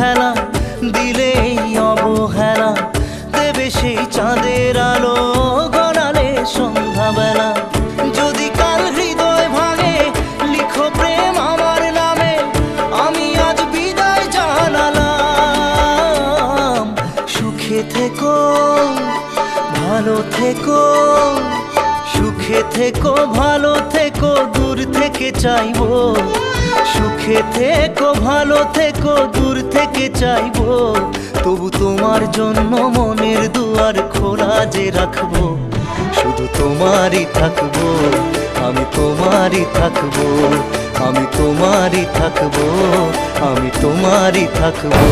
খেলা দিলে এই অবহেলা, দেবে সেই চাঁদের আলো গড়ালে সন্ধ্যাবেলা। যদি কাল হৃদয় ভাঙে লিখো প্রেম আমার নামে, আমি আজ বিদায় জানালাম। সুখে থেকো ভালো থেকো, সুখে থেকো ভালো থেকো, দূর থেকে চাইবো। সুখে থেকো ভালো থেকো, দূর থেকে চাইবো। তবু তোমার জন্য মনের দুয়ার খোলা যে রাখবো, শুধু তোমারই থাকবো, আমি তোমারই থাকবো, আমি তোমারই থাকবো, আমি তোমারই থাকবো।